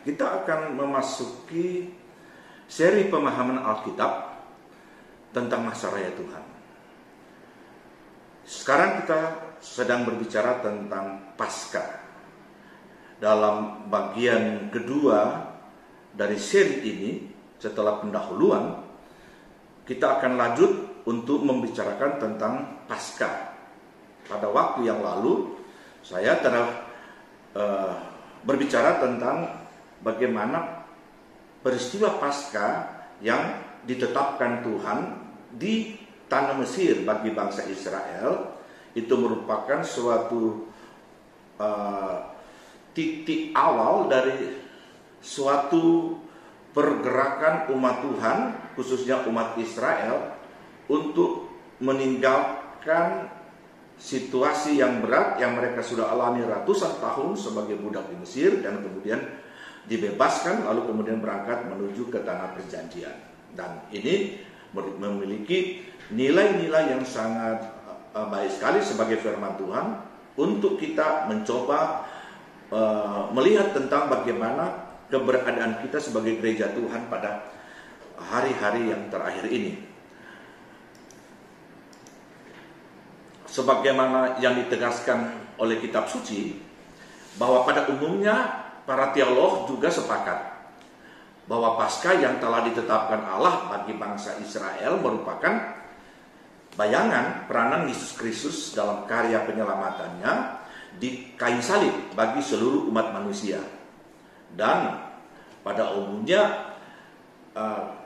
kita akan memasuki seri pemahaman Alkitab tentang masa raya Tuhan. Sekarang kita sedang berbicara tentang Paskah. Dalam bagian kedua dari seri ini, setelah pendahuluan, kita akan lanjut untuk membicarakan tentang Paskah. Pada waktu yang lalu, saya telah berbicara tentang bagaimana peristiwa Paskah yang ditetapkan Tuhan di tanah Mesir bagi bangsa Israel itu merupakan suatu titik awal dari suatu pergerakan umat Tuhan, khususnya umat Israel, untuk meninggalkan situasi yang berat yang mereka sudah alami ratusan tahun sebagai budak di Mesir, dan kemudian dibebaskan lalu kemudian berangkat menuju ke tanah perjanjian. Dan ini memiliki nilai-nilai yang sangat baik sekali sebagai firman Tuhan untuk kita mencoba melihat tentang bagaimana keberadaan kita sebagai gereja Tuhan pada hari-hari yang terakhir ini. Sebagaimana yang ditegaskan oleh kitab suci, bahwa pada umumnya para teolog juga sepakat bahwa Paskah yang telah ditetapkan Allah bagi bangsa Israel merupakan bayangan peranan Yesus Kristus dalam karya penyelamatannya di kayu salib bagi seluruh umat manusia. Dan pada umumnya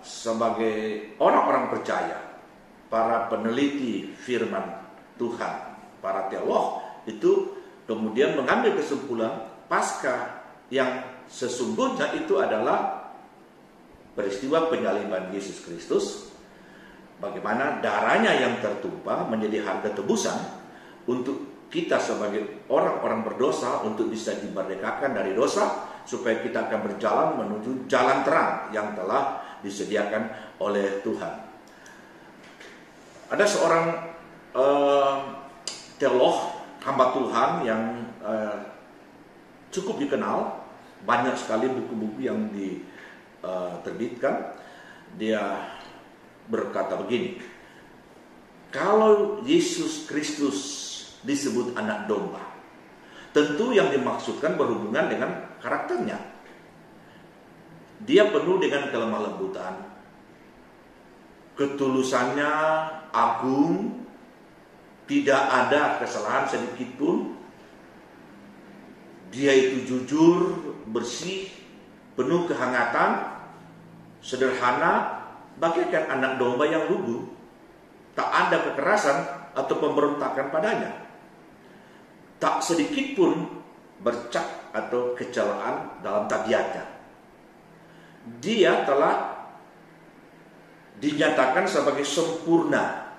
sebagai orang-orang percaya, para peneliti firman Tuhan, para teolog itu kemudian mengambil kesimpulan Paskah yang sesungguhnya itu adalah peristiwa penyaliban Yesus Kristus, bagaimana darahnya yang tertumpah menjadi harga tebusan untuk kita sebagai orang-orang berdosa untuk bisa dimerdekakan dari dosa, supaya kita akan berjalan menuju jalan terang yang telah disediakan oleh Tuhan. Ada seorang teolog hamba Tuhan yang cukup dikenal, banyak sekali buku-buku yang diterbitkan. Dia berkata begini: kalau Yesus Kristus disebut anak domba, tentu yang dimaksudkan berhubungan dengan karakternya. Dia penuh dengan kelemah lembutan, ketulusannya agung, tidak ada kesalahan sedikit pun. Dia itu jujur, bersih, penuh kehangatan, sederhana, bagaikan anak domba yang lugu. Tak ada kekerasan atau pemberontakan padanya. Tak sedikit pun bercak atau kecelaan dalam tabiatnya. Dia telah dinyatakan sebagai sempurna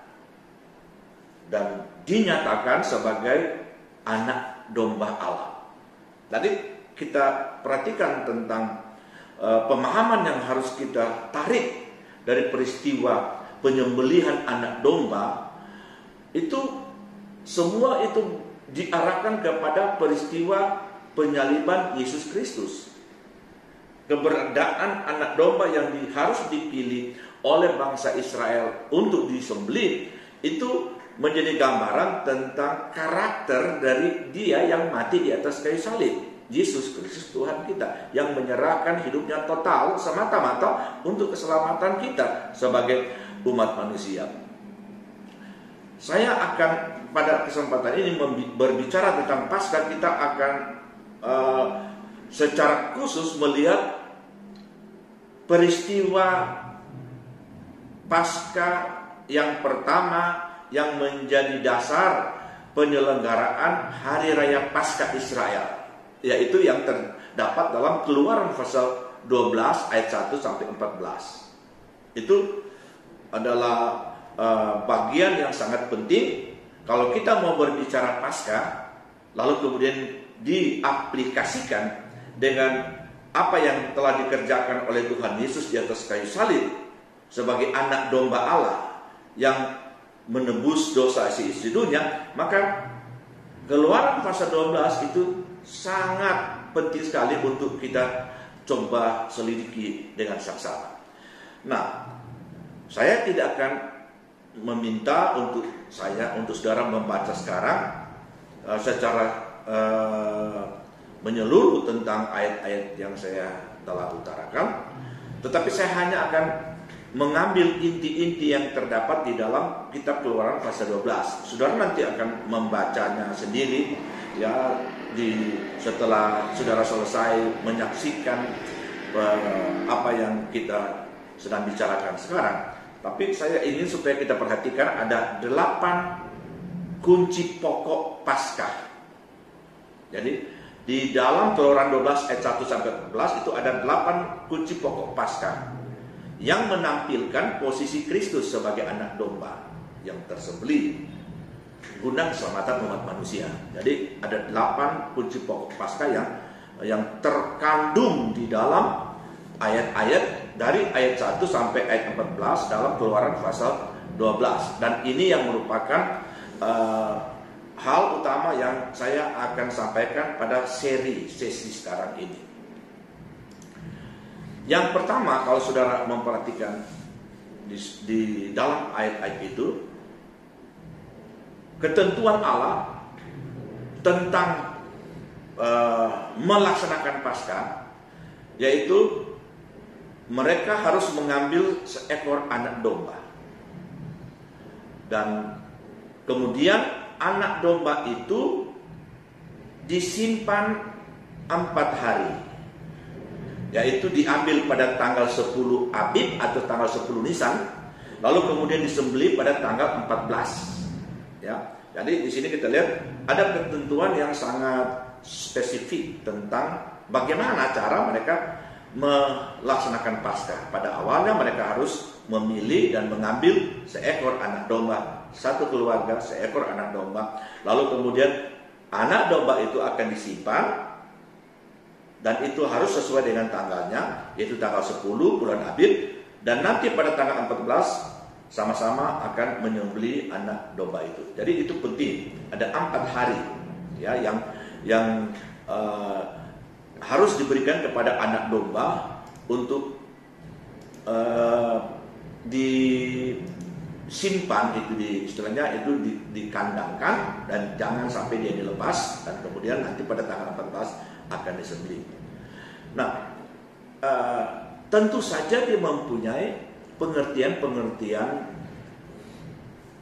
dan dinyatakan sebagai anak domba Allah. Tadi kita perhatikan tentang pemahaman yang harus kita tarik dari peristiwa penyembelihan anak domba. Itu semua itu diarahkan kepada peristiwa penyaliban Yesus Kristus. Keberadaan anak domba yang harus dipilih oleh bangsa Israel untuk disembelih itu menjadi gambaran tentang karakter dari Dia yang mati di atas kayu salib, Yesus Kristus Tuhan kita, yang menyerahkan hidupnya total semata-mata untuk keselamatan kita sebagai umat manusia. Saya akan pada kesempatan ini berbicara tentang Paskah. Kita akan secara khusus melihat peristiwa Paskah yang pertama yang menjadi dasar penyelenggaraan Hari Raya Paskah Israel, yaitu yang terdapat dalam Keluaran pasal 12 ayat 1 sampai 14. Itu adalah bagian yang sangat penting kalau kita mau berbicara Paskah, lalu kemudian diaplikasikan dengan apa yang telah dikerjakan oleh Tuhan Yesus di atas kayu salib sebagai anak domba Allah yang menebus dosa isi dunia. Maka Keluaran pasal 12 itu sangat penting sekali untuk kita coba selidiki dengan saksama. Nah, saya tidak akan meminta untuk saudara membaca sekarang secara menyeluruh tentang ayat-ayat yang saya telah utarakan, tetapi saya hanya akan mengambil inti-inti yang terdapat di dalam kitab Keluaran pasal 12. Saudara nanti akan membacanya sendiri ya, setelah saudara selesai menyaksikan apa yang kita sedang bicarakan sekarang. Tapi saya ingin supaya kita perhatikan ada 8 kunci pokok Paskah. Jadi di dalam Keluaran 12 ayat 1 sampai 14 itu ada 8 kunci pokok Paskah yang menampilkan posisi Kristus sebagai anak domba yang tersembelih guna keselamatan umat manusia. Jadi ada 8 kunci pokok Paskah yang terkandung di dalam ayat-ayat dari ayat 1 sampai ayat 14 dalam Keluaran pasal 12. Dan ini yang merupakan hal utama yang saya akan sampaikan pada sesi sekarang ini. Yang pertama, kalau saudara memperhatikan di dalam ayat-ayat itu, ketentuan Allah tentang melaksanakan Paskah, yaitu mereka harus mengambil seekor anak domba, dan kemudian anak domba itu disimpan 4 hari, yaitu diambil pada tanggal 10 Abib atau tanggal 10 Nisan, lalu kemudian disembelih pada tanggal 14. Ya, jadi di sini kita lihat ada ketentuan yang sangat spesifik tentang bagaimana cara mereka melaksanakan Paskah. Pada awalnya mereka harus memilih dan mengambil seekor anak domba, satu keluarga seekor anak domba, lalu kemudian anak domba itu akan disimpan, dan itu harus sesuai dengan tanggalnya, yaitu tanggal 10 bulan Abib, dan nanti pada tanggal 14 sama-sama akan menyembelih anak domba itu. Jadi itu penting, ada 4 hari ya yang harus diberikan kepada anak domba untuk disimpan, itu istilahnya itu dikandangkan dan jangan sampai dia dilepas, dan kemudian nanti pada tanggal 14 akan disembelih. Nah, tentu saja dia mempunyai pengertian-pengertian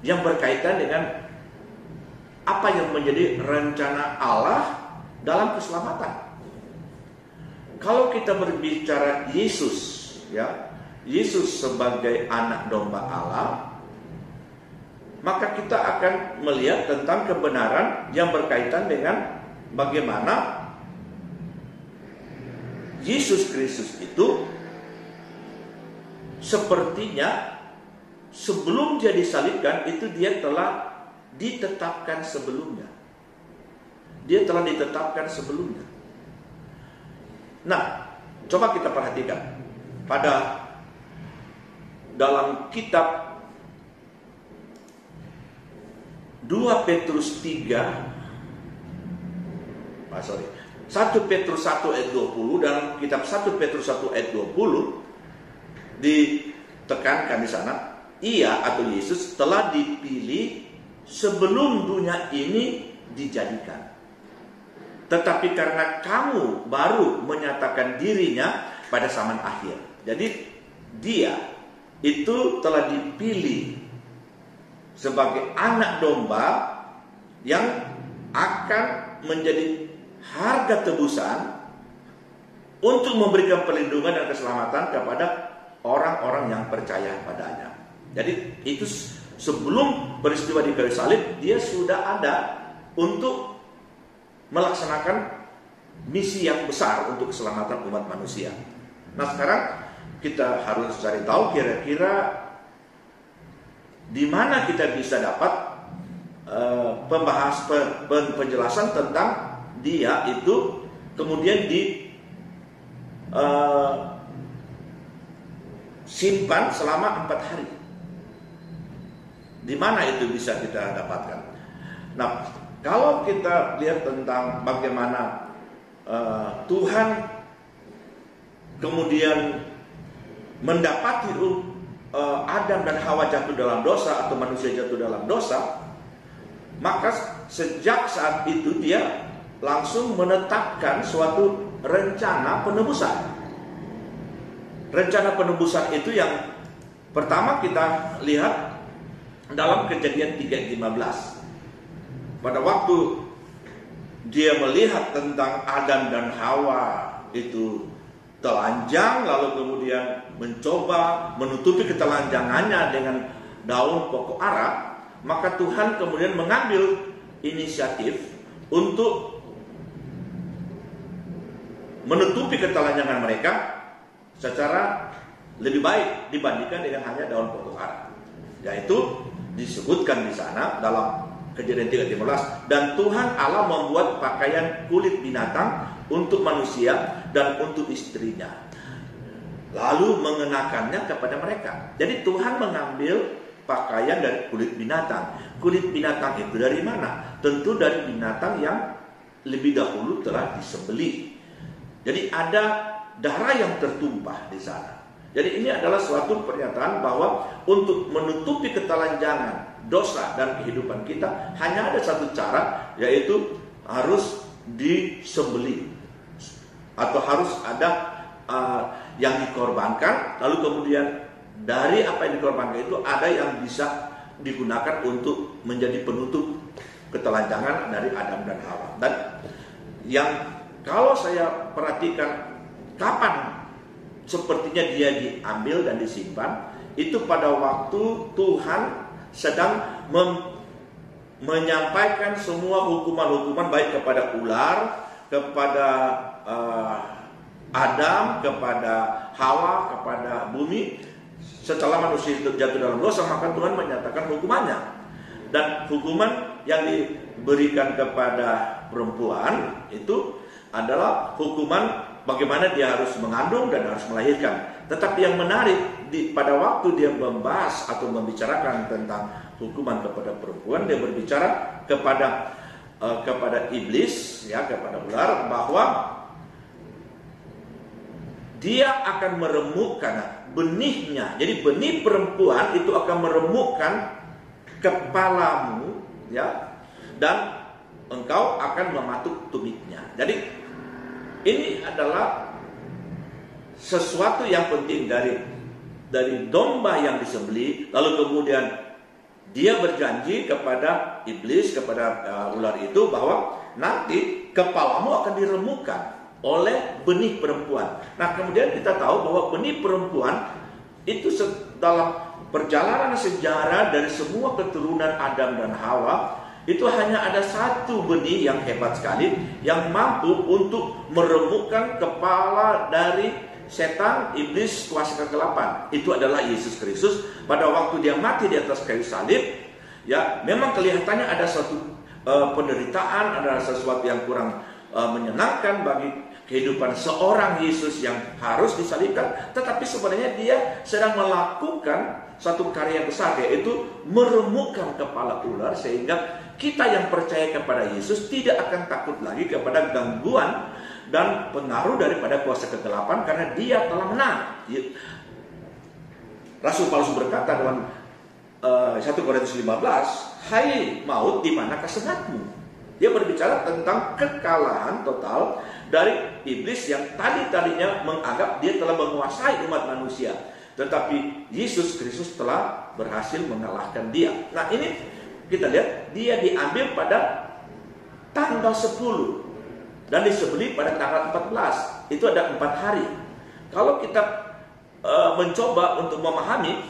yang berkaitan dengan apa yang menjadi rencana Allah dalam keselamatan. Kalau kita berbicara Yesus, ya, Yesus sebagai anak domba Allah, maka kita akan melihat tentang kebenaran yang berkaitan dengan bagaimana Yesus Kristus itu sepertinya sebelum dia disalibkan itu dia telah ditetapkan sebelumnya. Dia telah ditetapkan sebelumnya. Nah, coba kita perhatikan pada dalam kitab 2 Petrus 1 Petrus 1 ayat 20, dalam kitab 1 Petrus 1 ayat 20 ditekankan di sana, ia atau Yesus telah dipilih sebelum dunia ini dijadikan. Tetapi karena kamu baru menyatakan dirinya pada zaman akhir. Jadi dia itu telah dipilih sebagai anak domba yang akan menjadi harga tebusan untuk memberikan perlindungan dan keselamatan kepada orang-orang yang percaya padanya. Jadi itu sebelum peristiwa di kayu salib, dia sudah ada untuk melaksanakan misi yang besar untuk keselamatan umat manusia. Nah, sekarang kita harus cari tahu kira-kira di mana kita bisa dapat penjelasan tentang dia itu kemudian simpan selama 4 hari. Di mana itu bisa kita dapatkan? Nah, kalau kita lihat tentang bagaimana Tuhan kemudian mendapati Adam dan Hawa jatuh dalam dosa atau manusia jatuh dalam dosa, maka sejak saat itu dia langsung menetapkan suatu rencana penebusan. Rencana penebusan itu yang pertama kita lihat dalam Kejadian 3:15. Pada waktu dia melihat tentang Adam dan Hawa itu telanjang, lalu kemudian mencoba menutupi ketelanjangannya dengan daun pokok ara, maka Tuhan kemudian mengambil inisiatif untuk menutupi ketelanjangan mereka secara lebih baik dibandingkan dengan hanya daun pokok ara. Yaitu disebutkan di sana dalam Kejadian 3:15, dan Tuhan Allah membuat pakaian kulit binatang untuk manusia dan untuk istrinya, lalu mengenakannya kepada mereka. Jadi Tuhan mengambil pakaian dari kulit binatang. Kulit binatang itu dari mana? Tentu dari binatang yang lebih dahulu telah disembelih. Jadi ada darah yang tertumpah di sana. Jadi ini adalah suatu pernyataan bahwa untuk menutupi ketelanjangan, dosa dan kehidupan kita hanya ada satu cara, yaitu harus disembelih atau harus ada yang dikorbankan, lalu kemudian dari apa yang dikorbankan itu ada yang bisa digunakan untuk menjadi penutup ketelanjangan dari Adam dan Hawa. Dan yang kalau saya perhatikan kapan sepertinya dia diambil dan disimpan, itu pada waktu Tuhan sedang menyampaikan semua hukuman-hukuman baik kepada ular, kepada Adam, kepada Hawa, kepada bumi. Setelah manusia itu jatuh dalam dosa, maka Tuhan menyatakan hukumannya. Dan hukuman yang diberikan kepada perempuan itu adalah hukuman bagaimana dia harus mengandung dan harus melahirkan. Tetapi yang menarik, pada waktu dia membahas atau membicarakan tentang hukuman kepada perempuan, dia berbicara kepada iblis, ya, kepada ular, bahwa dia akan meremukkan benihnya. Jadi benih perempuan itu akan meremukkan kepalamu, ya, dan engkau akan mematuk tumitnya. Jadi ini adalah sesuatu yang penting dari domba yang disembelih. Lalu kemudian dia berjanji kepada iblis, kepada ular itu, bahwa nanti kepalamu akan diremukkan oleh benih perempuan. Nah, kemudian kita tahu bahwa benih perempuan itu dalam perjalanan sejarah dari semua keturunan Adam dan Hawa, itu hanya ada satu benih yang hebat sekali, yang mampu untuk meremukkan kepala dari setan, iblis, kuasa kegelapan. Itu adalah Yesus Kristus. Pada waktu dia mati di atas kayu salib, ya, memang kelihatannya ada suatu penderitaan, ada sesuatu yang kurang menyenangkan bagi kehidupan seorang Yesus yang harus disalibkan. Tetapi sebenarnya dia sedang melakukan satu karya besar, yaitu meremukkan kepala ular, sehingga kita yang percaya kepada Yesus tidak akan takut lagi kepada gangguan dan pengaruh daripada kuasa kegelapan, karena dia telah menang. Rasul Paulus berkata dalam 1 Korintus 15, "Hai maut, di manakah sengatmu?" Dia berbicara tentang kekalahan total dari iblis yang tadinya menganggap dia telah menguasai umat manusia. Tetapi Yesus Kristus telah berhasil mengalahkan dia. Nah, ini kita lihat dia diambil pada tanggal 10 dan disembelih pada tanggal 14. Itu ada 4 hari. Kalau kita mencoba untuk memahami,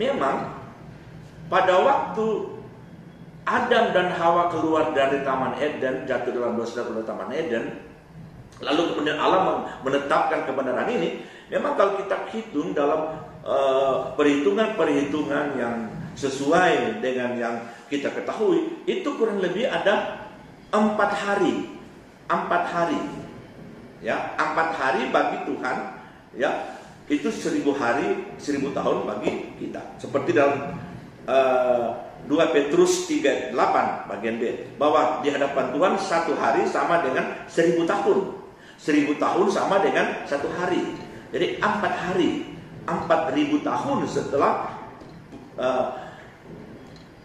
memang pada waktu Adam dan Hawa keluar dari Taman Eden, jatuh dalam dosa dari Taman Eden, lalu kemudian Allah menetapkan kebenaran ini. Memang kalau kita hitung dalam perhitungan-perhitungan yang sesuai dengan yang kita ketahui, itu kurang lebih ada 4 hari. 4 hari. Ya, 4 hari bagi Tuhan, ya, itu 1000 hari, 1000 tahun bagi kita. Seperti dalam 2 Petrus 3:8 bagian B, bahwa di hadapan Tuhan 1 hari sama dengan 1000 tahun. 1000 tahun sama dengan 1 hari. Jadi 4 hari, 4.000 tahun setelah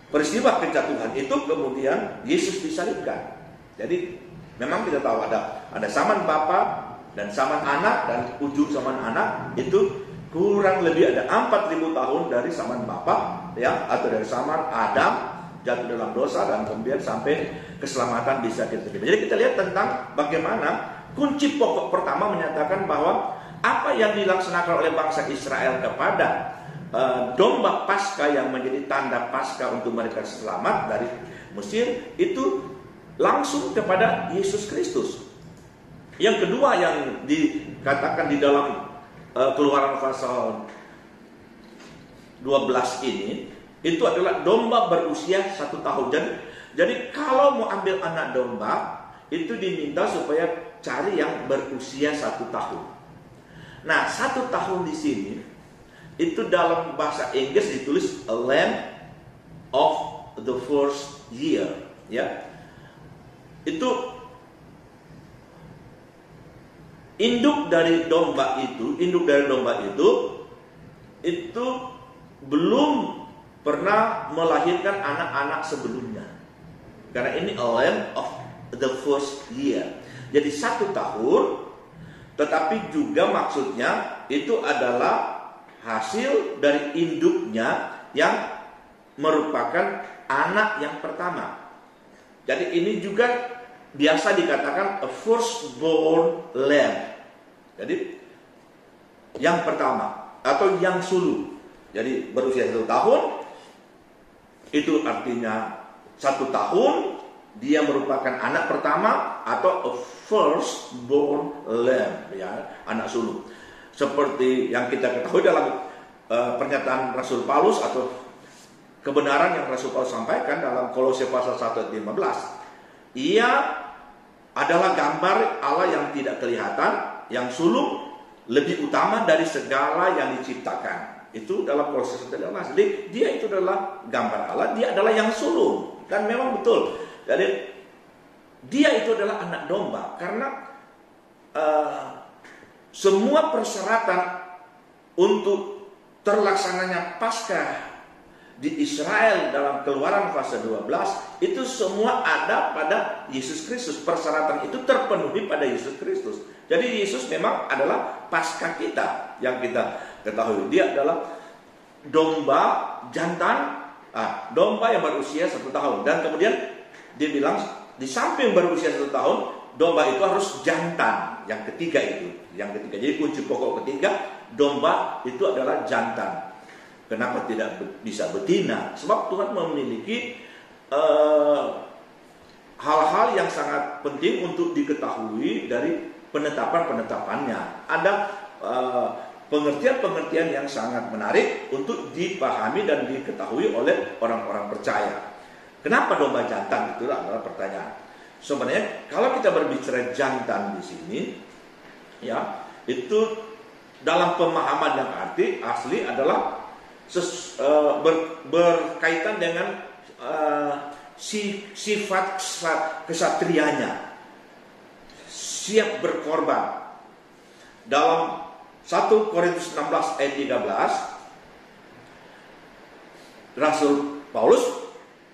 peristiwa penjatuhan itu, kemudian Yesus disalibkan. Jadi memang kita tahu ada zaman Bapa dan zaman anak, dan ujung zaman anak itu kurang lebih ada 4.000 tahun dari zaman Bapa, ya, atau dari zaman Adam jatuh dalam dosa dan kemudian sampai keselamatan bisa kita terima. Jadi kita lihat tentang bagaimana kunci pokok pertama menyatakan bahwa apa yang dilaksanakan oleh bangsa Israel kepada domba Paskah yang menjadi tanda Paskah untuk mereka selamat dari Mesir itu langsung kepada Yesus Kristus. Yang kedua yang dikatakan di dalam Keluaran pasal 12 ini, itu adalah domba berusia 1 tahun. Jadi kalau mau ambil anak domba, itu diminta supaya cari yang berusia 1 tahun. Nah, 1 tahun di sini itu dalam bahasa Inggris ditulis a lamb of the first year, ya. Itu induk dari domba itu belum pernah melahirkan anak-anak sebelumnya. Karena ini a lamb of the first year. Jadi 1 tahun, tetapi juga maksudnya itu adalah hasil dari induknya yang merupakan anak yang pertama. Jadi ini juga biasa dikatakan a firstborn lamb. Jadi yang pertama atau yang sulung. Jadi berusia 1 tahun, itu artinya 1 tahun dia merupakan anak pertama atau a firstborn lamb, ya, anak sulung. Seperti yang kita ketahui dalam pernyataan Rasul Paulus atau kebenaran yang Rasul Paulus sampaikan dalam Kolose pasal 1 ayat 15. Ia adalah gambar Allah yang tidak kelihatan, yang sulung, lebih utama dari segala yang diciptakan. Itu dalam Kolose 1 ayat 15. Jadi dia itu adalah gambar Allah, dia adalah yang sulung. Dan memang betul. Jadi dia itu adalah anak domba karena semua persyaratan untuk terlaksananya Paskah di Israel dalam Keluaran pasal 12 itu semua ada pada Yesus Kristus. Persyaratan itu terpenuhi pada Yesus Kristus. Jadi Yesus memang adalah Paskah kita yang kita ketahui. Dia adalah domba jantan, domba yang berusia 1 tahun. Dan kemudian dia bilang di samping berusia 1 tahun, domba itu harus jantan. Yang ketiga itu, yang ketiga. Jadi kunci pokok ketiga, domba itu adalah jantan. Kenapa tidak bisa betina? Sebab Tuhan memiliki hal-hal yang sangat penting untuk diketahui dari penetapan-penetapannya. Ada pengertian-pengertian yang sangat menarik untuk dipahami dan diketahui oleh orang-orang percaya. Kenapa domba jantan? Itu adalah pertanyaan. Sebenarnya kalau kita berbicara jantan di sini, ya, itu dalam pemahaman yang asli adalah berkaitan dengan sifat kesatrianya, siap berkorban. Dalam 1 Korintus 16 ayat 13, Rasul Paulus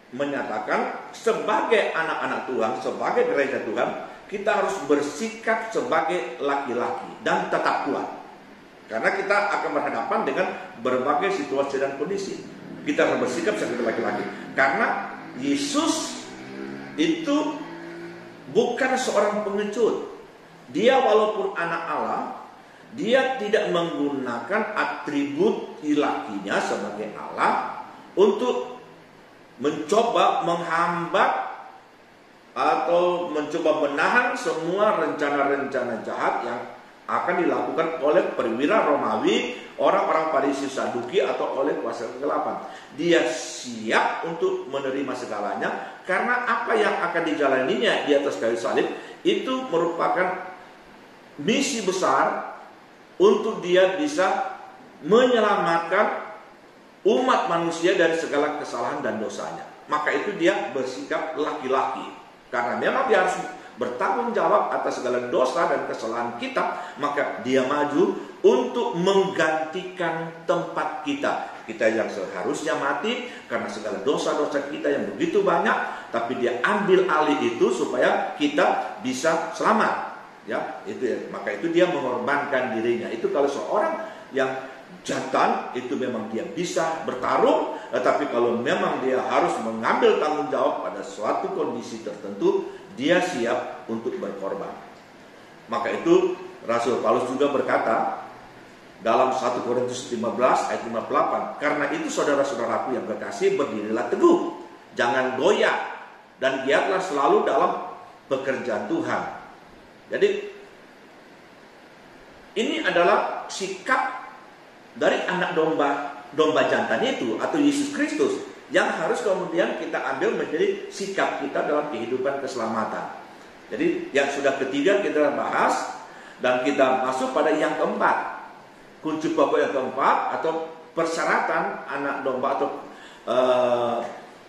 menyatakan sebagai anak-anak Tuhan, sebagai gereja Tuhan, kita harus bersikap sebagai laki-laki dan tetap kuat. Karena kita akan berhadapan dengan berbagai situasi dan kondisi. Kita harus bersikap sebagai laki-laki. Karena Yesus itu bukan seorang pengecut. Dia walaupun anak Allah, dia tidak menggunakan atribut ilahinya sebagai Allah untuk mencoba menghambat atau mencoba menahan semua rencana-rencana jahat yang akan dilakukan oleh perwira Romawi, orang-orang Farisi, Saduki, atau oleh kuasa kegelapan. Dia siap untuk menerima segalanya karena apa yang akan dijalaninya di atas kayu salib itu merupakan misi besar untuk dia bisa menyelamatkan umat manusia dari segala kesalahan dan dosanya. Maka itu dia bersikap laki-laki. Karena memang dia harus bertanggung jawab atas segala dosa dan kesalahan kita, maka dia maju untuk menggantikan tempat kita. Kita yang seharusnya mati karena segala dosa-dosa kita yang begitu banyak, tapi dia ambil alih itu supaya kita bisa selamat. Ya, itu ya. Maka itu dia mengorbankan dirinya. Itu kalau seorang yang jantan itu memang dia bisa bertarung, tetapi kalau memang dia harus mengambil tanggung jawab pada suatu kondisi tertentu, dia siap untuk berkorban. Maka itu Rasul Paulus juga berkata dalam 1 Korintus 15 ayat 58, karena itu saudara-saudaraku yang berkasih, berdirilah teguh, jangan goyah, dan giatlah selalu dalam pekerjaan Tuhan. Jadi ini adalah sikap dari anak domba jantan itu, atau Yesus Kristus, yang harus kemudian kita ambil menjadi sikap kita dalam kehidupan keselamatan. Jadi yang sudah ketiga kita bahas, dan kita masuk pada yang keempat. Kunci pokok yang keempat atau persyaratan anak domba, atau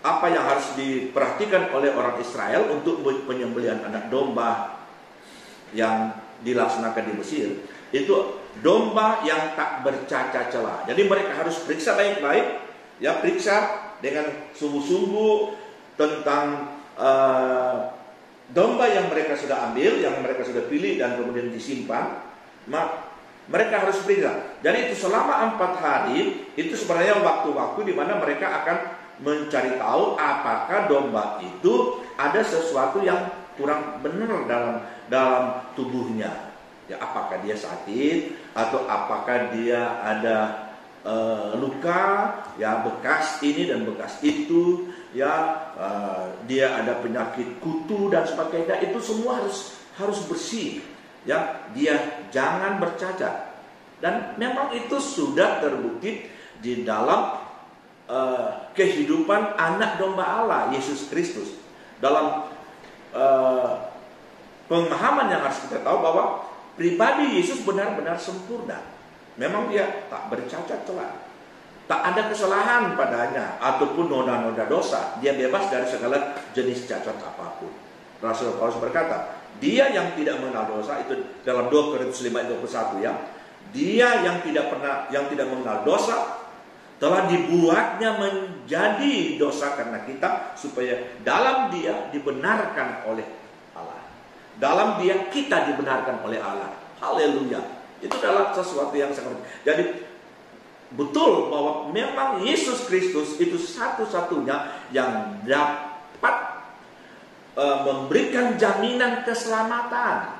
apa yang harus diperhatikan oleh orang Israel untuk penyembelihan anak domba yang dilaksanakan di Mesir, itu domba yang tak bercacat celah. Jadi mereka harus periksa baik-baik, ya, periksa dengan sungguh-sungguh tentang domba yang mereka sudah ambil, yang mereka sudah pilih dan kemudian disimpan. Mereka harus periksa. Jadi itu selama 4 hari, itu sebenarnya waktu-waktu di mana mereka akan mencari tahu apakah domba itu ada sesuatu yang kurang benar dalam tubuhnya. Ya, apakah dia sakit, atau apakah dia ada luka, ya, bekas ini dan bekas itu, ya, dia ada penyakit kutu dan sebagainya. Itu semua harus bersih. Ya, dia jangan bercacat. Dan memang itu sudah terbukti di dalam kehidupan anak domba Allah, Yesus Kristus. Dalam pemahaman yang harus kita tahu bahwa pribadi Yesus benar-benar sempurna. Memang dia tak bercacat celah, tak ada kesalahan padanya ataupun noda-noda dosa. Dia bebas dari segala jenis cacat apapun. Rasul Paulus berkata, dia yang tidak mengenal dosa, itu dalam 2 Korintus 5:21, ya. Dia yang tidak mengenal dosa telah dibuatnya menjadi dosa karena kita, supaya dalam dia dibenarkan oleh Allah. Dalam dia kita dibenarkan oleh Allah. Haleluya. Itu adalah sesuatu yang sangat. Jadi betul bahwa memang Yesus Kristus itu satu-satunya yang dapat memberikan jaminan keselamatan.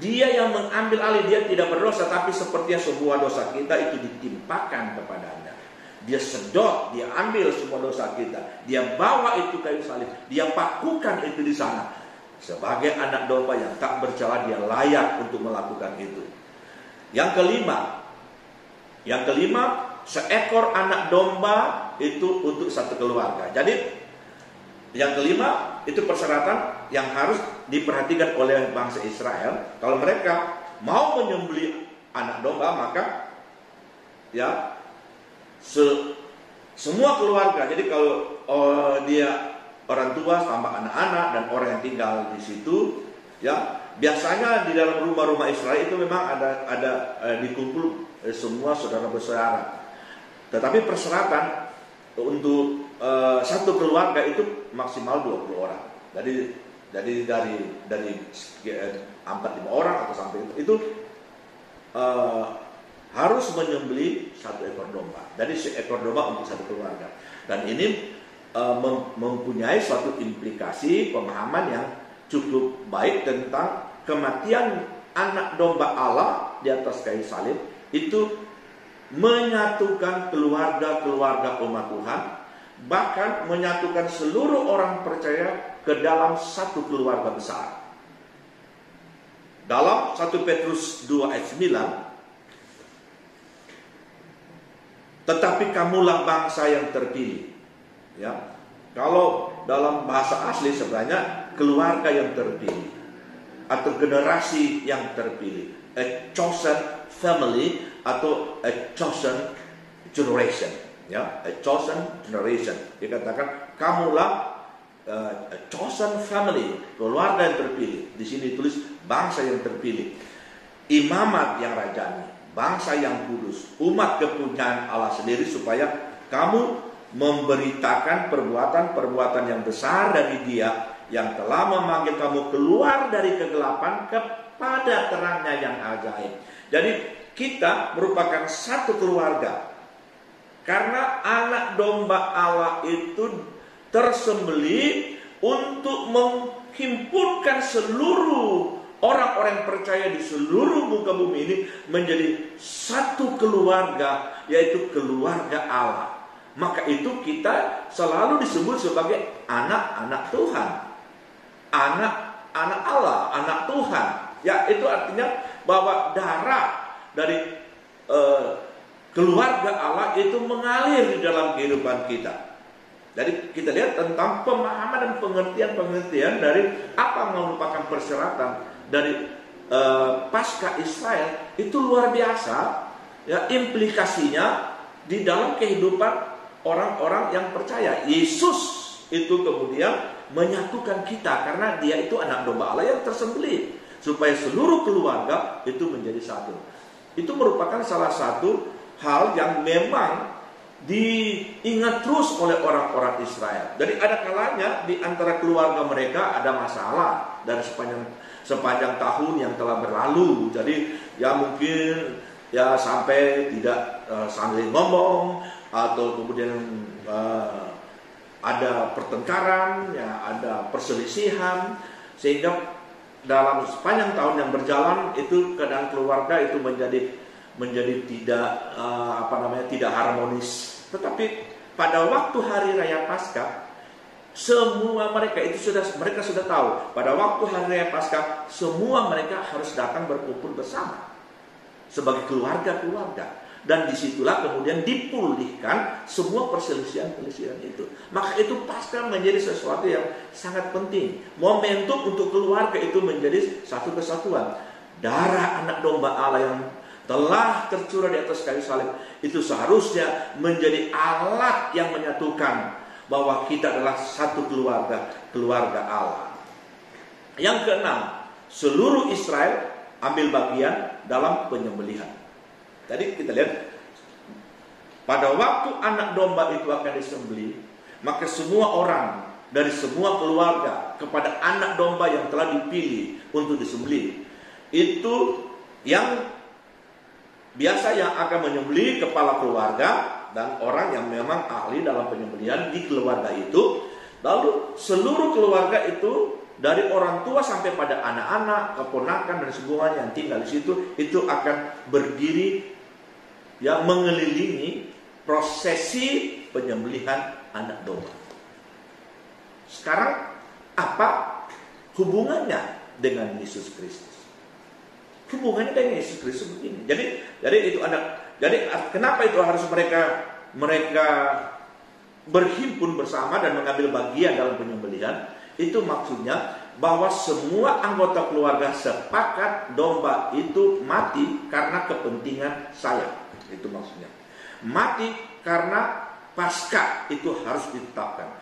Dia yang mengambil alih, dia tidak berdosa, tapi sepertinya sebuah dosa kita itu ditimpakan kepadanya. Dia sedot, dia ambil semua dosa kita, dia bawa itu kayu salib, dia pakukan itu di sana. Sebagai anak domba yang tak bercela, dia layak untuk melakukan itu. Yang kelima, seekor anak domba itu untuk satu keluarga. Jadi yang kelima itu persyaratan yang harus diperhatikan oleh bangsa Israel. Kalau mereka mau menyembelih anak domba, maka ya semua keluarga. Jadi kalau dia orang tua tambah anak-anak dan orang yang tinggal di situ, ya, biasanya di dalam rumah-rumah Israel itu memang ada dikumpul semua saudara-saudara. Tetapi persyaratan untuk satu keluarga itu maksimal 20 orang. Jadi dari 4-5 orang atau sampai itu harus menyembelih 1 ekor domba. Jadi seekor domba untuk satu keluarga. Dan ini mempunyai suatu implikasi pemahaman yang cukup baik tentang kematian anak domba Allah di atas kayu salib. Itu menyatukan keluarga-keluarga umat Tuhan, bahkan menyatukan seluruh orang percaya ke dalam satu keluarga besar. Dalam 1 Petrus 2 ayat 9, tetapi kamulah bangsa yang terpilih. Ya, kalau dalam bahasa asli sebenarnya keluarga yang terpilih atau generasi yang terpilih, a chosen family atau a chosen generation, ya, a chosen generation. Dikatakan kamulah chosen family, keluarga yang terpilih. Di sini tulis bangsa yang terpilih, imamat yang rajani, bangsa yang kudus, umat kepunyaan Allah sendiri, supaya kamu memberitakan perbuatan-perbuatan yang besar dari Dia yang telah memanggil kamu keluar dari kegelapan kepada terangnya yang ajaib. Jadi kita merupakan satu keluarga, karena anak domba Allah itu tersembelih untuk menghimpunkan seluruh orang-orang yang percaya di seluruh muka bumi ini menjadi satu keluarga, yaitu keluarga Allah. Maka itu kita selalu disebut sebagai anak-anak Tuhan, anak-anak Allah, anak Tuhan. Ya, itu artinya bahwa darah dari keluarga Allah itu mengalir di dalam kehidupan kita. Jadi kita lihat tentang pemahaman dan pengertian dari apa merupakan persyaratan dari Paskah Israel itu luar biasa. Ya, implikasinya di dalam kehidupan orang-orang yang percaya. Yesus itu kemudian menyatukan kita karena Dia itu anak domba Allah yang tersembelih, supaya seluruh keluarga itu menjadi satu. Itu merupakan salah satu hal yang memang diingat terus oleh orang-orang Israel. Jadi ada kalanya di antara keluarga mereka ada masalah dari sepanjang tahun yang telah berlalu. Jadi ya mungkin ya sampai tidak saling ngomong, atau kemudian ada pertengkaran, ya ada perselisihan, sehingga dalam sepanjang tahun yang berjalan itu keadaan keluarga itu menjadi tidak tidak harmonis. Tetapi pada waktu hari raya Paskah, semua mereka sudah tahu pada waktu hari raya Paskah semua mereka harus datang berkumpul bersama sebagai keluarga-keluarga, dan disitulah kemudian dipulihkan semua perselisihan itu. Maka itu Paskah menjadi sesuatu yang sangat penting, momentum untuk keluarga itu menjadi satu kesatuan. Darah anak domba Allah yang telah tercurah di atas kayu salib itu seharusnya menjadi alat yang menyatukan bahwa kita adalah satu keluarga Allah. Yang keenam, seluruh Israel ambil bagian dalam penyembelihan. Tadi kita lihat pada waktu anak domba itu akan disembelih, maka semua orang dari semua keluarga kepada anak domba yang telah dipilih untuk disembelih, itu yang biasa yang akan menyembelih kepala keluarga dan orang yang memang ahli dalam penyembelihan di keluarga itu. Lalu seluruh keluarga itu dari orang tua sampai pada anak-anak, keponakan dan semuanya yang tinggal di situ itu akan berdiri ya mengelilingi prosesi penyembelihan anak domba. Sekarang apa hubungannya dengan Yesus Kristus? Hubungannya dengan Yesus Kristus begini. Jadi itu ada. Jadi kenapa itu harus mereka berhimpun bersama dan mengambil bagian dalam penyembelihan? Itu maksudnya bahwa semua anggota keluarga sepakat domba itu mati karena kepentingan saya. Itu maksudnya. Mati karena Paskah itu harus ditetapkan.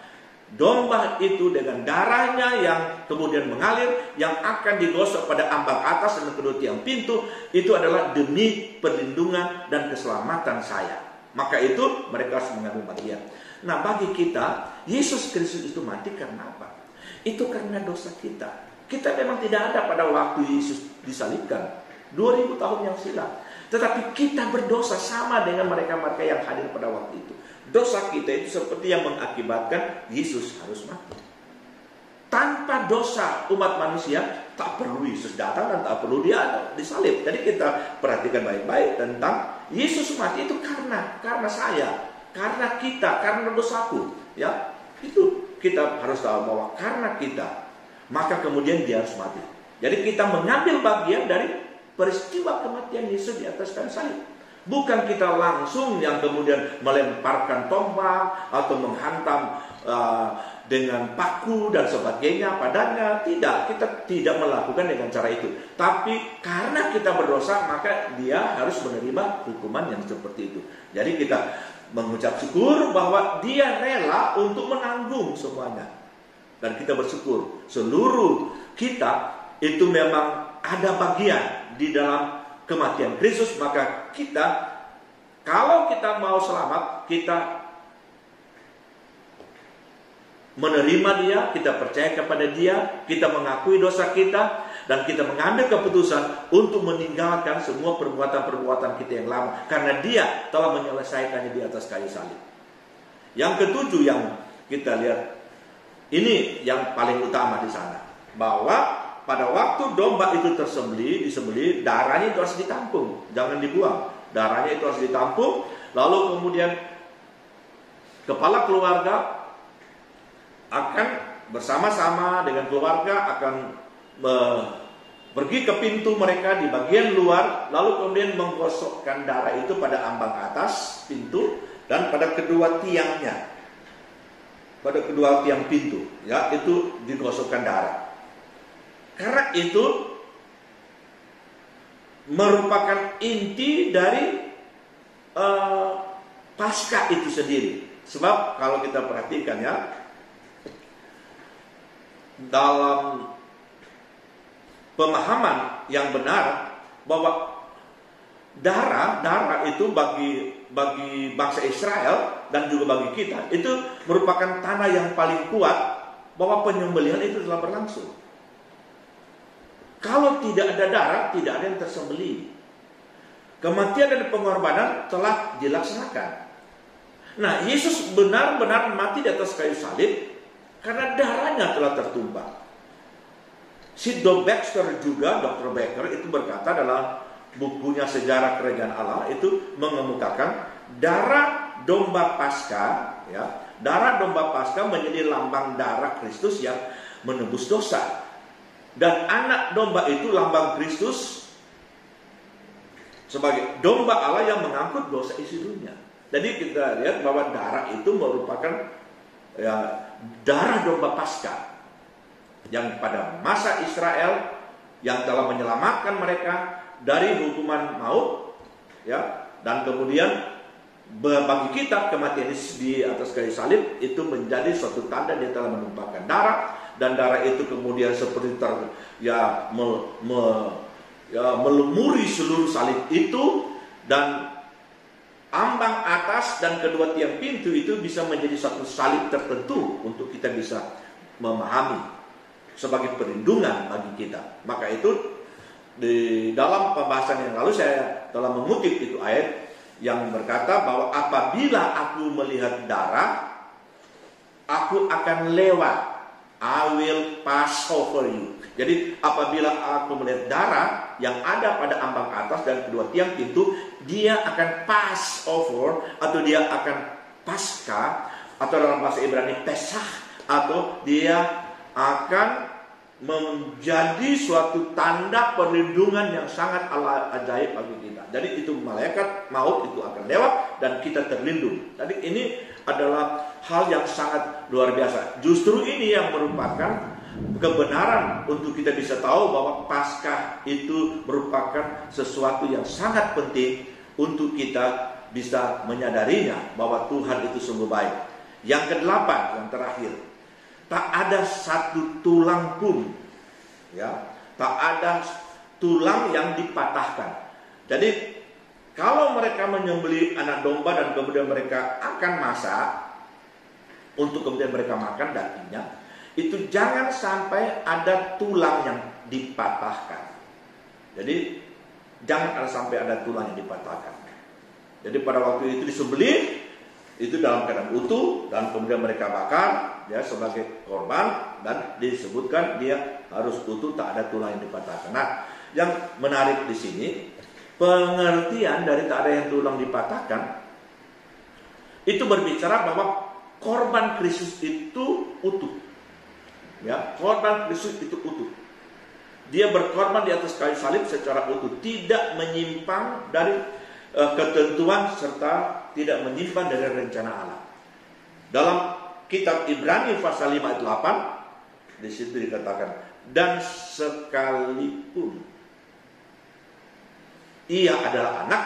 Domba itu dengan darahnya yang kemudian mengalir, yang akan digosok pada ambang atas dan kedua tiang pintu, itu adalah demi perlindungan dan keselamatan saya. Maka itu mereka harus mengambil bagian. Nah, bagi kita, Yesus Kristus itu mati karena apa? Itu karena dosa kita. Kita memang tidak ada pada waktu Yesus disalibkan 2000 tahun yang silam. Tetapi kita berdosa sama dengan mereka-mereka yang hadir pada waktu itu. Dosa kita itu seperti yang mengakibatkan Yesus harus mati. Tanpa dosa umat manusia tak perlu Yesus datang dan tak perlu dia disalib. Jadi kita perhatikan baik-baik tentang Yesus mati itu karena saya, karena kita, karena dosaku. Ya, itu kita harus tahu bahwa karena kita, maka kemudian dia harus mati. Jadi kita mengambil bagian dari peristiwa kematian Yesus di atas kayu salib. Bukan kita langsung yang kemudian melemparkan tombak atau menghantam dengan paku dan sebagainya padanya. Tidak, kita tidak melakukan dengan cara itu. Tapi karena kita berdosa, maka dia harus menerima hukuman yang seperti itu. Jadi kita mengucap syukur bahwa dia rela untuk menanggung semuanya. Dan kita bersyukur seluruh kita itu memang ada bagian di dalam kematian Kristus. Maka kita, kalau kita mau selamat, kita menerima Dia, kita percaya kepada Dia, kita mengakui dosa kita, dan kita mengambil keputusan untuk meninggalkan semua perbuatan-perbuatan kita yang lama, karena Dia telah menyelesaikannya di atas kayu salib. Yang ketujuh yang kita lihat, ini yang paling utama di sana, bahwa pada waktu domba itu disembelih, darahnya itu harus ditampung, jangan dibuang. Darahnya itu harus ditampung, lalu kemudian kepala keluarga akan bersama-sama dengan keluarga akan pergi ke pintu mereka di bagian luar, lalu kemudian menggosokkan darah itu pada ambang atas pintu dan pada kedua tiangnya, pada kedua tiang pintu, ya, itu digosokkan darah. Karena itu merupakan inti dari Paskah itu sendiri. Sebab kalau kita perhatikan, ya, dalam pemahaman yang benar bahwa darah itu bagi bangsa Israel dan juga bagi kita itu merupakan tanah yang paling kuat bahwa penyembelihan itu telah berlangsung. Kalau tidak ada darah, tidak ada yang tersembelih. Kematian dan pengorbanan telah dilaksanakan. Nah, Yesus benar-benar mati di atas kayu salib karena darahnya telah tertumpah. Si Dr. Becker itu berkata dalam bukunya Sejarah Kerajaan Allah, itu mengemukakan darah domba Paskah, ya, darah domba Paskah menjadi lambang darah Kristus yang menebus dosa, dan anak domba itu lambang Kristus sebagai domba Allah yang mengangkut dosa isi dunia. Jadi kita lihat bahwa darah itu merupakan, ya, darah domba Paskah yang pada masa Israel yang telah menyelamatkan mereka dari hukuman maut, ya, dan kemudian bagi kita kematian di atas kayu salib itu menjadi suatu tanda Dia telah menumpahkan darah, dan darah itu kemudian seperti melemuri seluruh salib itu, dan ambang atas dan kedua tiang pintu itu bisa menjadi satu salib tertentu untuk kita bisa memahami sebagai perlindungan bagi kita. Maka itu di dalam pembahasan yang lalu saya telah mengutip itu ayat yang berkata bahwa apabila aku melihat darah, aku akan lewat. I will pass over you. Jadi apabila aku melihat darah yang ada pada ambang atas dan kedua tiang pintu, Dia akan pass over, atau Dia akan pasca, atau dalam bahasa Ibrani pesah, atau Dia akan menjadi suatu tanda perlindungan yang sangat ajaib bagi kita. Jadi itu malaikat maut itu akan lewat dan kita terlindung. Jadi ini adalah hal yang sangat luar biasa. Justru ini yang merupakan kebenaran untuk kita bisa tahu bahwa Paskah itu merupakan sesuatu yang sangat penting untuk kita bisa menyadarinya bahwa Tuhan itu sungguh baik. Yang kedelapan, yang terakhir, tak ada satu tulang pun, ya, tak ada tulang yang dipatahkan. Jadi kalau mereka menyembelih anak domba dan kemudian mereka akan masak untuk kemudian mereka makan dagingnya, itu jangan sampai ada tulang yang dipatahkan. Jadi jangan ada sampai ada tulang yang dipatahkan. Jadi pada waktu itu disembelih itu dalam keadaan utuh dan kemudian mereka bakar, ya, sebagai korban, dan disebutkan dia harus utuh, tak ada tulang yang dipatahkan. Nah, yang menarik di sini pengertian dari tak ada yang tulang dipatahkan itu berbicara bahwa korban Kristus itu utuh, ya, korban Kristus itu utuh. Dia berkorban di atas kayu salib secara utuh, tidak menyimpang dari ketentuan serta tidak menyimpan dari rencana Allah. Dalam kitab Ibrani pasal 5 ayat 8 di situ dikatakan, dan sekalipun ia adalah anak,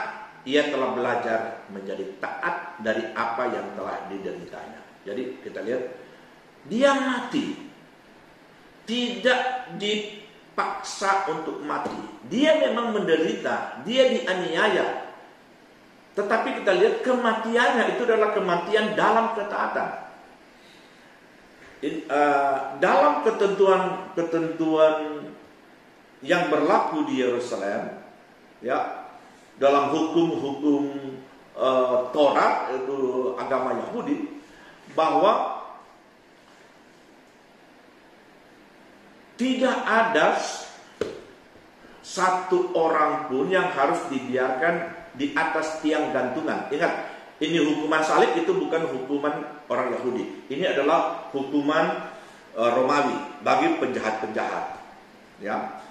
ia telah belajar menjadi taat dari apa yang telah dideritanya. Jadi kita lihat dia mati tidak dipaksa untuk mati. Dia memang menderita, dia dianiaya. Tetapi kita lihat kematiannya itu adalah kematian dalam ketaatan. Dalam ketentuan yang berlaku di Yerusalem, ya, dalam hukum-hukum Taurat, itu agama Yahudi, bahwa tidak ada satu orang pun yang harus dibiarkan di atas tiang gantungan. Ingat, ini hukuman salib itu bukan hukuman orang Yahudi. Ini adalah hukuman Romawi bagi penjahat-penjahat. Ya.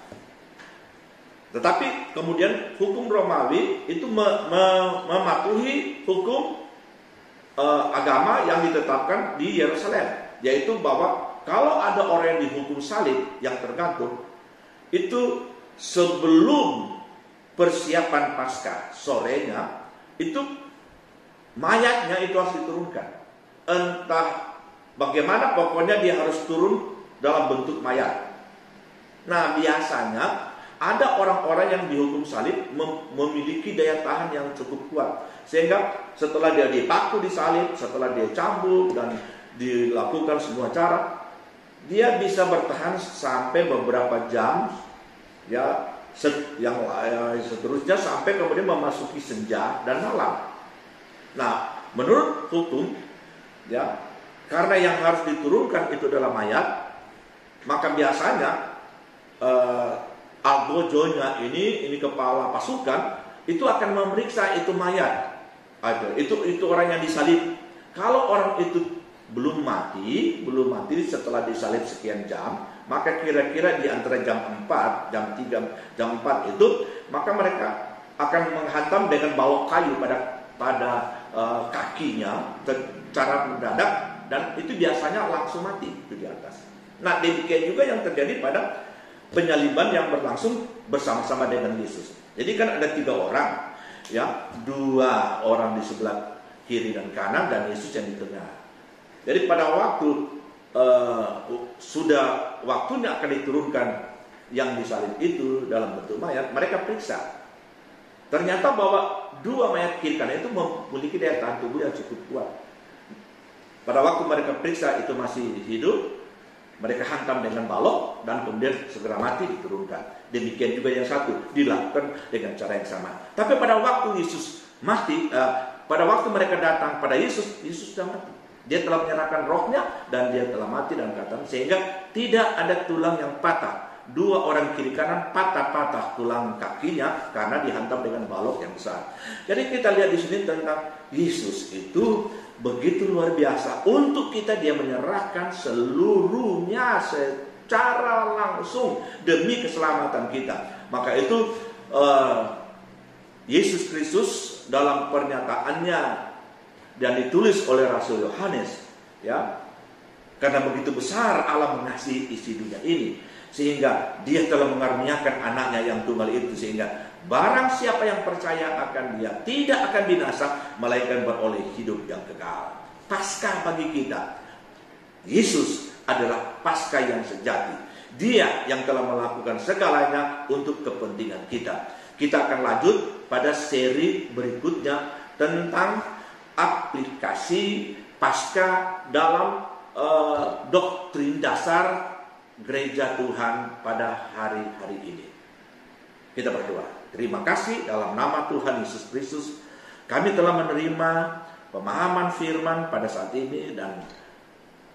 Tetapi kemudian hukum Romawi itu mematuhi hukum agama yang ditetapkan di Yerusalem, yaitu bahwa kalau ada orang yang dihukum salib yang tergantung, itu sebelum persiapan Paskah sorenya, itu mayatnya itu harus diturunkan. Entah bagaimana, pokoknya dia harus turun dalam bentuk mayat. Nah, biasanya ada orang-orang yang dihukum salib memiliki daya tahan yang cukup kuat, sehingga setelah dia dipaku di salib, setelah dia cambuk dan dilakukan semua cara, dia bisa bertahan sampai beberapa jam, ya, yang seterusnya sampai kemudian memasuki senja dan malam. Nah, menurut hukum, ya, karena yang harus diturunkan itu adalah mayat, maka biasanya algojonya ini kepala pasukan itu akan memeriksa itu mayat. Itu orang yang disalib. Kalau orang itu belum mati setelah disalib sekian jam, maka kira-kira di antara jam 4, jam 3, jam 4 itu, maka mereka akan menghantam dengan balok kayu pada kakinya secara mendadak, dan itu biasanya langsung mati itu di atas. Nah, demikian juga yang terjadi pada penyaliban yang berlangsung bersama-sama dengan Yesus. Jadi kan ada 3 orang, ya, 2 orang di sebelah kiri dan kanan, dan Yesus yang di tengah. Jadi pada waktu sudah waktunya akan diturunkan yang disalib itu dalam bentuk mayat, mereka periksa. Ternyata bahwa 2 mayat kiri kanan itu memiliki daya tahan tubuh yang cukup kuat. Pada waktu mereka periksa itu masih hidup, mereka hantam dengan balok dan kemudian segera mati, diturunkan. Demikian juga yang satu dilakukan dengan cara yang sama. Tapi pada waktu Yesus mati, pada waktu mereka datang pada Yesus, Yesus sudah mati. Dia telah menyerahkan rohnya dan dia telah mati dalam kata, sehingga tidak ada tulang yang patah. 2 orang kiri kanan patah-patah tulang kakinya karena dihantam dengan balok yang besar. Jadi kita lihat di sini tentang Yesus itu begitu luar biasa. Untuk kita dia menyerahkan seluruhnya secara langsung demi keselamatan kita. Maka itu Yesus Kristus dalam pernyataannya dan ditulis oleh Rasul Yohanes, ya, karena begitu besar Allah mengasihi isi dunia ini, sehingga dia telah mengaruniakan anaknya yang tunggal itu, sehingga barang siapa yang percaya akan dia tidak akan binasa, melainkan beroleh hidup yang kekal. Paskah bagi kita, Yesus adalah Paskah yang sejati. Dia yang telah melakukan segalanya untuk kepentingan kita. Kita akan lanjut pada seri berikutnya tentang aplikasi Paskah dalam doktrin dasar gereja Tuhan pada hari-hari ini. Kita berdoa. Terima kasih dalam nama Tuhan Yesus Kristus, kami telah menerima pemahaman firman pada saat ini, dan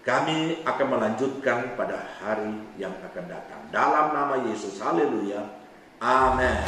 kami akan melanjutkan pada hari yang akan datang. Dalam nama Yesus, haleluya, amin.